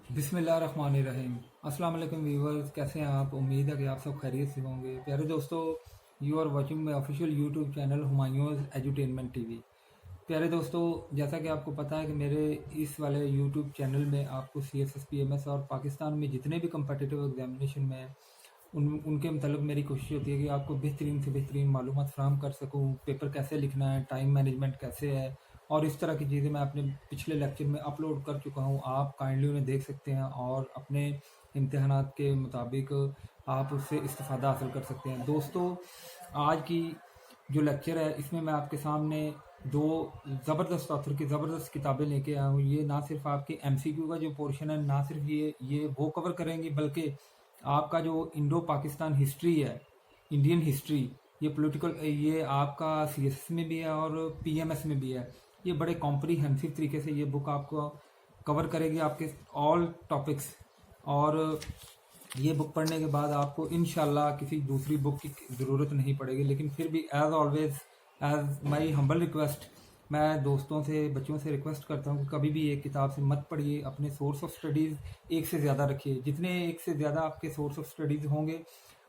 बिस्मिल्लाहिर्रहमानिर्रहीम। अस्सलाम वालेकुम व्यूवर्स, कैसे हैं आप? उम्मीद है कि आप सब खैरियत से होंगे। प्यारे दोस्तों, you are watching my official YouTube channel Humayun's edutainment TV. प्यारे दोस्तों, जैसा कि आपको पता है कि मेरे इस वाले यूट्यूब चैनल में आपको CSS PMS और पाकिस्तान में जितने भी कम्पटिटिव एग्जामिनेशन में उनके मतलब मेरी कोशिश होती है कि आपको बेहतरीन से बेहतरीन मालूमात फ़राहम कर सकूँ, पेपर कैसे लिखना है, टाइम मैनेजमेंट कैसे है और इस तरह की चीज़ें मैं अपने पिछले लेक्चर में अपलोड कर चुका हूँ। आप काइंडली उन्हें देख सकते हैं और अपने इम्तिहानात के मुताबिक आप उससे इस्तिफ़ादा हासिल कर सकते हैं। दोस्तों, आज की जो लेक्चर है इसमें मैं आपके सामने दो ज़बरदस्त ऑथर की ज़बरदस्त किताबें लेके आया हूँ। ये ना सिर्फ आपके MCQ का जो पोर्शन है, ना सिर्फ ये वो कवर करेंगी, बल्कि आपका जो इंडो पाकिस्तान हिस्ट्री है, इंडियन हिस्ट्री, ये पॉलिटिकल, ये आपका CSS में भी है और PMS में भी है। ये बड़े कॉम्प्रीहेंसिव तरीके से ये बुक आपको कवर करेगी, आपके ऑल टॉपिक्स। और ये बुक पढ़ने के बाद आपको इंशाल्लाह किसी दूसरी बुक की ज़रूरत नहीं पड़ेगी। लेकिन फिर भी as always, as my humble request, मैं दोस्तों से, बच्चों से रिक्वेस्ट करता हूँ कि कभी भी एक किताब से मत पढ़िए। अपने सोर्स ऑफ स्टडीज़ एक से ज़्यादा रखिए। जितने एक से ज़्यादा आपके सोर्स ऑफ स्टडीज़ होंगे,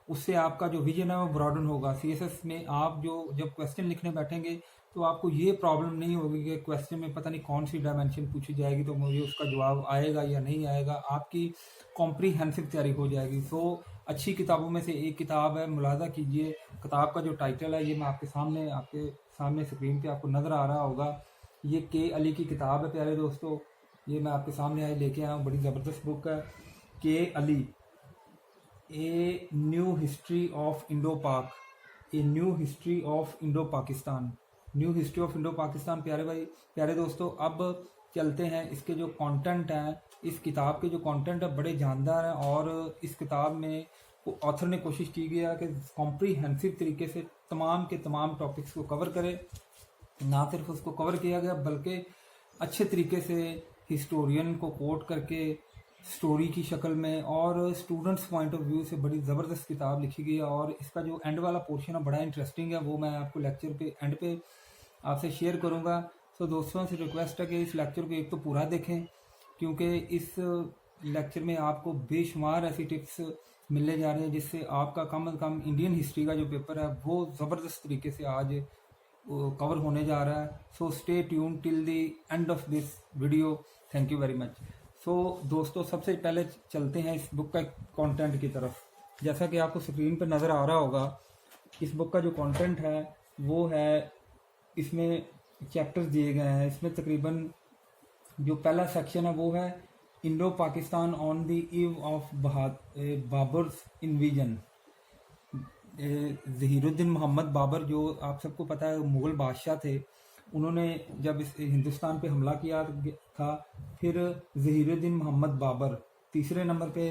उससे आपका जो विजन है वो ब्रॉडन होगा। CSS में आप जो जब क्वेश्चन लिखने बैठेंगे तो आपको ये प्रॉब्लम नहीं होगी कि क्वेश्चन में पता नहीं कौन सी डायमेंशन पूछी जाएगी तो मुझे उसका जवाब आएगा या नहीं आएगा। आपकी कॉम्प्रीहेंसिव तैयारी हो जाएगी। सो अच्छी किताबों में से एक किताब है, मुलाजा कीजिए। किताब का जो टाइटल है ये मैं आपके सामने स्क्रीन पे आपको नज़र आ रहा होगा। ये K अली की किताब है। प्यारे दोस्तों, ये मैं आपके सामने आज लेके आया हूँ। बड़ी ज़बरदस्त बुक है, K Ali, a new history of Indo Pak, a new history of Indo Pakistan, new history of Indo Pakistan. प्यारे भाई, प्यारे दोस्तों, अब चलते हैं इसके जो कंटेंट हैं। इस किताब के जो कंटेंट है बड़े जानदार हैं और इस किताब में ऑथर ने कोशिश की गई है कि कॉम्प्रीहेंसिव तरीके से तमाम के तमाम टॉपिक्स को कवर करे। ना सिर्फ उसको कवर किया गया बल्कि अच्छे तरीके से हिस्टोरियन को कोट करके स्टोरी की शक्ल में और स्टूडेंट्स पॉइंट ऑफ व्यू से बड़ी ज़बरदस्त किताब लिखी गई है। और इसका जो एंड वाला पोर्शन है बड़ा इंटरेस्टिंग है, वो मैं आपको लेक्चर पे एंड पे आपसे शेयर करूँगा। सो दोस्तों से रिक्वेस्ट है कि इस लेक्चर को एक तो पूरा देखें, क्योंकि इस लेक्चर में आपको बेशुमार ऐसी टिप्स मिलने जा रही हैं जिससे आपका कम अज़ कम इंडियन हिस्ट्री का जो पेपर है वो ज़बरदस्त तरीके से आज कवर होने जा रहा है। So stay tuned till the end of this video. Thank you very much. So दोस्तों, सबसे पहले चलते हैं इस बुक का कंटेंट की तरफ। जैसा कि आपको स्क्रीन पर नज़र आ रहा होगा, इस बुक का जो कंटेंट है वो है, इसमें चैप्टर्स दिए गए हैं। इसमें तकरीबन जो पहला सेक्शन है वो है Indo Pakistan on the eve of Babar's invasion. Zahiruddin Muhammad Babar, जो आप सबको पता है मुग़ल बादशाह थे, उन्होंने जब इस हिंदुस्तान पे हमला किया था, फिर ज़हीरुद्दीन मोहम्मद बाबर, तीसरे नंबर पे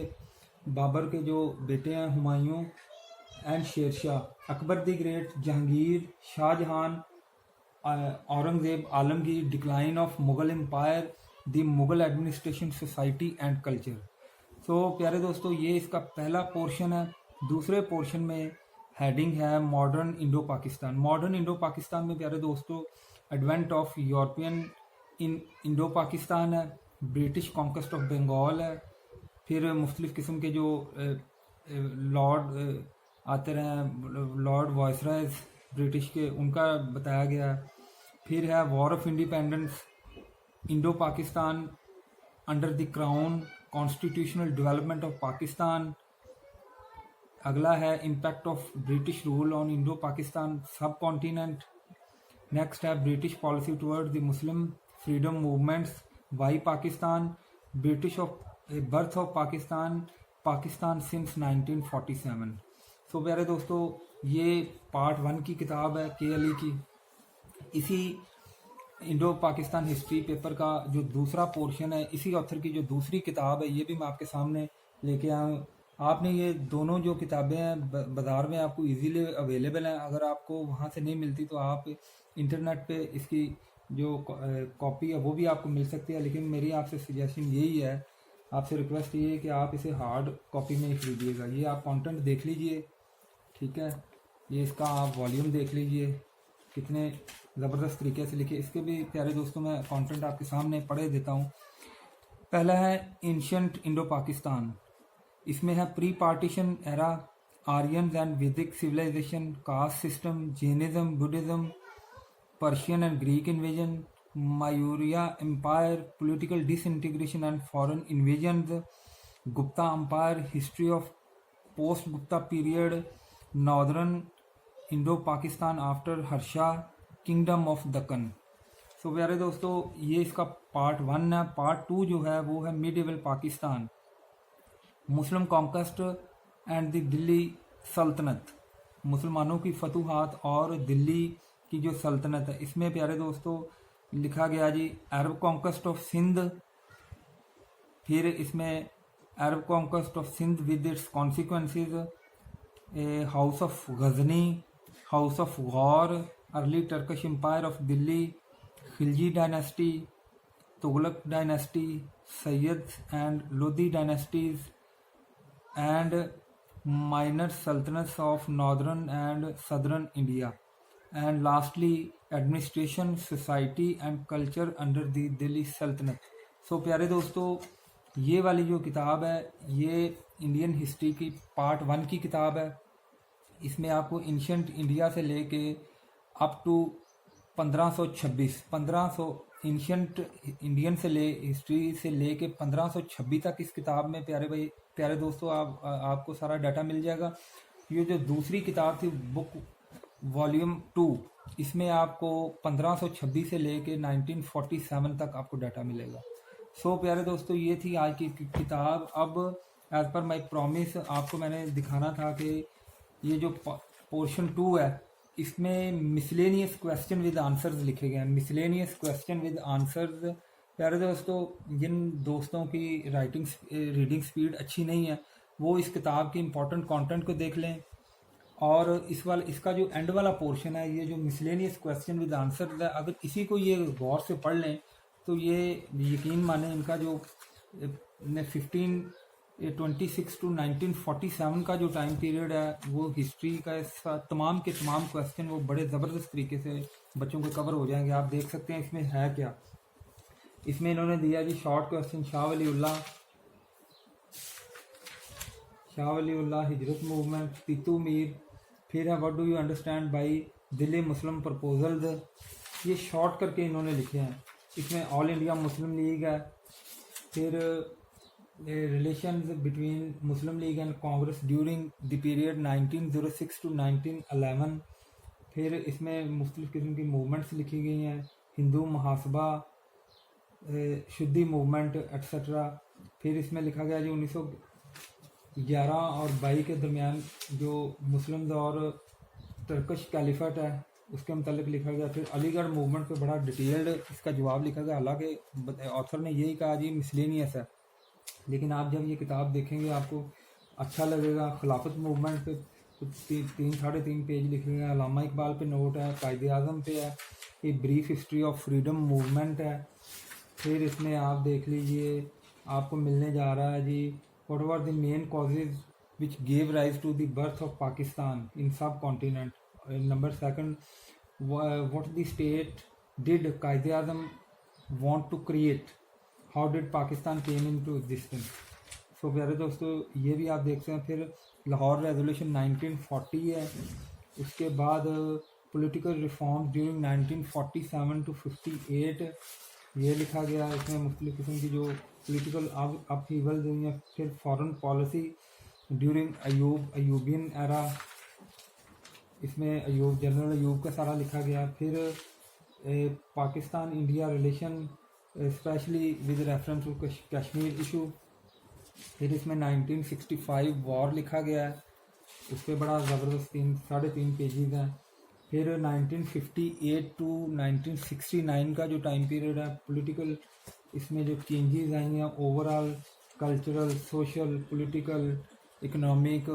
बाबर के जो बेटे हैं Humayun and Sher Shah, Akbar the great, Jahangir, Shahjahan, Aurangzeb, Alamgir, decline of Mughal empire, the Mughal administration, society and culture. So प्यारे दोस्तों, ये इसका पहला पोर्शन है। दूसरे पोर्शन में हेडिंग है modern Indo Pakistan. Modern Indo Pakistan में प्यारे दोस्तों advent of European in Indo Pakistan है, ब्रिटिश कॉन्क्वेस्ट ऑफ बंगाल है, फिर मुख्तलिफ़ किस्म के जो लॉर्ड आते रहे, लॉर्ड वायसरायज ब्रिटिश के, उनका बताया गया है। फिर है war of independence, Indo Pakistan under the crown, constitutional development of Pakistan. अगला है impact of British rule on Indo Pakistan subcontinent. Next है British policy toward the Muslim freedom movements, why Pakistan, British of birth of Pakistan, Pakistan since 1947। So प्यारे दोस्तों, ये part 1 की किताब है K Ali की। इसी इंडो पाकिस्तान हिस्ट्री पेपर का जो दूसरा पोर्शन है, इसी ऑथर की जो दूसरी किताब है, ये भी मैं आपके सामने लेके आया हूँ। आपने ये दोनों जो किताबें हैं बाज़ार में आपको इजीली अवेलेबल हैं। अगर आपको वहाँ से नहीं मिलती तो आप इंटरनेट पे इसकी जो कॉपी है वो भी आपको मिल सकती है। लेकिन मेरी आपसे सजेशन यही है, आपसे रिक्वेस्ट ये है कि आप इसे हार्ड कॉपी में ही खरीदिएगा। ये आप कंटेंट देख लीजिए, ठीक है। ये इसका आप वॉल्यूम देख लीजिए, कितने ज़बरदस्त तरीके से लिखे। इसके भी प्यारे दोस्तों मैं कंटेंट आपके सामने पढ़े देता हूँ। पहला है एंशियंट इंडो पाकिस्तान, इसमें है pre partition era, Aryan and Vedic civilization, caste system, Jainism, Buddhism, Persian and Greek invasion, Maurya empire, political disintegration and foreign invasions, Gupta empire, history of post Gupta period, northern Indo Pakistan after Harsha, kingdom of Deccan. So प्यारे दोस्तों, ये इसका part 1 है। Part 2 जो है वो है medieval Pakistan, Muslim conquest and the Delhi सल्तनत, मुसलमानों की फतूहात और दिल्ली की जो सल्तनत है। इसमें प्यारे दोस्तों लिखा गया जी अरब कॉन्क्वेस्ट ऑफ सिंध, फिर इसमें Arab conquest of Sindh with its consequences, house of Ghazni, house of Ghor, early Turkish empire of Delhi, Khilji dynasty, Tughlaq dynasty, Sayyid and Lodhi dynasties and minor sultanates of northern and southern India, and lastly administration, society and culture under the Delhi sultanate. So प्यारे दोस्तों, ये वाली जो किताब है ये Indian history की part 1 की किताब है। इसमें आपको एंशियंट इंडिया से लेके अप टू 1500 एंशियंट इंडियन से हिस्ट्री से लेके 1526 तक इस किताब में प्यारे दोस्तों आपको सारा डाटा मिल जाएगा। ये जो दूसरी किताब थी बुक वॉल्यूम 2, इसमें आपको 1526 से लेके 1947 तक आपको डाटा मिलेगा। सो प्यारे दोस्तों, ये थी आज की किताब। अब एज पर माई प्रॉमिस आपको मैंने दिखाना था कि ये जो पोर्शन 2 है इसमें मिसलेनियस क्वेश्चन विद आंसर्स लिखे गए हैं। मिसलेनियस क्वेश्चन विद आंसर्स, प्यारे दोस्तों, जिन दोस्तों की रीडिंग स्पीड अच्छी नहीं है वो इस किताब के इम्पोर्टेंट कंटेंट को देख लें, और इसका जो एंड वाला पोर्शन है, ये जो मिसलेनियस क्वेश्चन विद आंसर्स है, अगर इसी को ये गौर से पढ़ लें तो ये यकीन माने इनका जो 26 टू 1947 का जो टाइम पीरियड है वो हिस्ट्री का तमाम के तमाम क्वेश्चन वो बड़े ज़बरदस्त तरीके से बच्चों को कवर हो जाएंगे। आप देख सकते हैं इसमें है क्या। इसमें इन्होंने दिया जी शॉर्ट क्वेश्चन, शाह वली उल्लाह हिजरत मूवमेंट, तीतू मीर, फिर है what do you understand by Delhi Muslim proposals, ये शॉर्ट करके इन्होंने लिखे हैं। इसमें ऑल इंडिया मुस्लिम लीग है, फिर relations between Muslim League and Congress during the period 1906 to 1911, फिर इसमें मुख्तलिफ किस्म की मूवमेंट्स लिखी गई हैं, हिंदू महासभा, शुद्धि मूवमेंट एट्सट्रा। फिर इसमें लिखा गया जी 1911 और 22 के दरमियान जो मुस्लिम्स और टर्किश कैलिफेट है उसके मतलब लिखा गया। फिर अलीगढ़ मूवमेंट पे बड़ा डिटेल्ड इसका जवाब लिखा गया। हालांकि ऑथर ने यही कहा जी मिसलेनियस है, लेकिन आप जब ये किताब देखेंगे आपको अच्छा लगेगा। खिलाफत मूवमेंट पे तो 3-3.5 पेज लिखे गए हैं। अल्लामा इकबाल पे नोट है, कायदे आज़म पे है, एक brief history of freedom movement है। फिर इसमें आप देख लीजिए आपको मिलने जा रहा है जी what were the main causes which gave rise to the birth of Pakistan in subcontinent. Number 2, what the state did कायदे आज़म want to create, how did Pakistan came into existence। सो प्यारे दोस्तों, ये भी आप देखते हैं। फिर लाहौर रेजोल्यूशन 1940 है, उसके बाद पॉलिटिकल रिफॉर्म ड्यूरिंग 1947 टू 58 ये लिखा गया। इसमें मुख्तलिफ किस्म की जो पॉलिटिकल अपहीवल हुई हैं। फिर foreign policy during Ayubian era, इसमें जनरल अयूब का सारा लिखा गया। फिर Pakistan India relation specially with reference to Kashmir issue. फिर इसमें 1965 वॉर लिखा गया है, उस पर बड़ा ज़बरदस्त 3.5 पेजेस हैं। फिर 1958 टू 1969 का जो टाइम पीरियड है पॉलिटिकल, इसमें जो चेंजेस आई हैं overall cultural, social, political, economic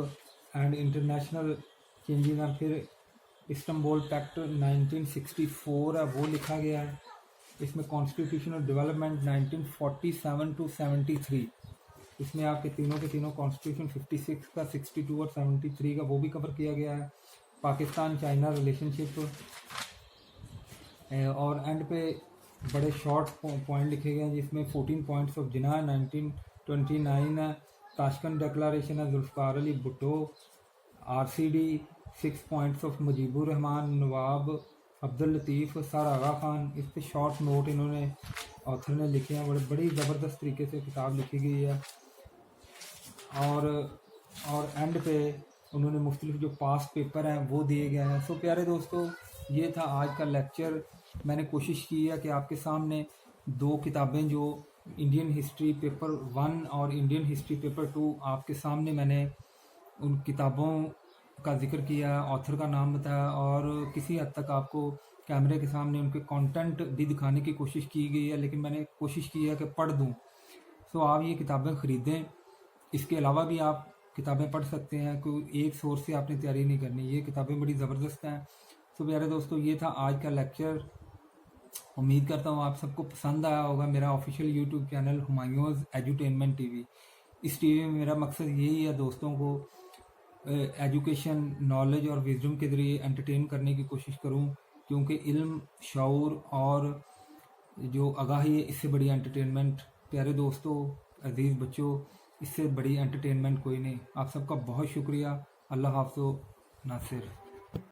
and international changes हैं। फिर इस्तांबुल पैक्ट 1964 है, वो लिखा गया है। इसमें कॉन्स्टिट्यूशनल डेवलपमेंट 1947 टू 73, इसमें आपके तीनों के तीनों कॉन्स्टिट्यूशन 56 का, 62 और 73 का वो भी कवर किया गया है। पाकिस्तान चाइना रिलेशनशिप, और एंड पे बड़े शॉर्ट पॉइंट लिखे गए हैं, जिसमें 14 पॉइंट्स ऑफ जिना 1929 है, ताशकंद डिक्लेरेशन है Zulfikar Ali Bhutto, RCD 6 points of Mujibur Rahman, Nawab Abdul Latif, sir Aga Khan. इस पे शॉर्ट नोट इन्होंने ऑथर ने लिखे हैं, बड़ी ज़बरदस्त तरीके से किताब लिखी गई है। और एंड पे उन्होंने मुख्तलिफ जो पास्ट पेपर हैं वो दिए गए हैं। सो प्यारे दोस्तों, ये था आज का लेक्चर। मैंने कोशिश की है कि आपके सामने दो किताबें जो इंडियन हिस्ट्री पेपर 1 और इंडियन हिस्ट्री पेपर 2 आपके सामने मैंने उन किताबों का जिक्र किया, ऑथर का नाम बताया और किसी हद तक आपको कैमरे के सामने उनके कंटेंट भी दिखाने की कोशिश की गई है, लेकिन मैंने कोशिश की है कि पढ़ दूं। सो आप ये किताबें ख़रीदें। इसके अलावा भी आप किताबें पढ़ सकते हैं, कोई एक सोर्स से आपने तैयारी नहीं करनी, ये किताबें बड़ी ज़बरदस्त हैं। सो प्यारे दोस्तों, ये था आज का लेक्चर। उम्मीद करता हूँ आप सबको पसंद आया होगा। मेरा official YouTube channel Humayun's edutainment TV, इस टीवी में मेरा मकसद यही है दोस्तों को एजुकेशन, नॉलेज और विजडम के ज़रिए एंटरटेन करने की कोशिश करूं, क्योंकि इल्म, शऊर और जो आगाही है, इससे बड़ी एंटरटेनमेंट प्यारे दोस्तों, अजीज़ बच्चों, इससे बड़ी एंटरटेनमेंट कोई नहीं। आप सबका बहुत शुक्रिया। अल्लाह हाफ़िज़। नासिर।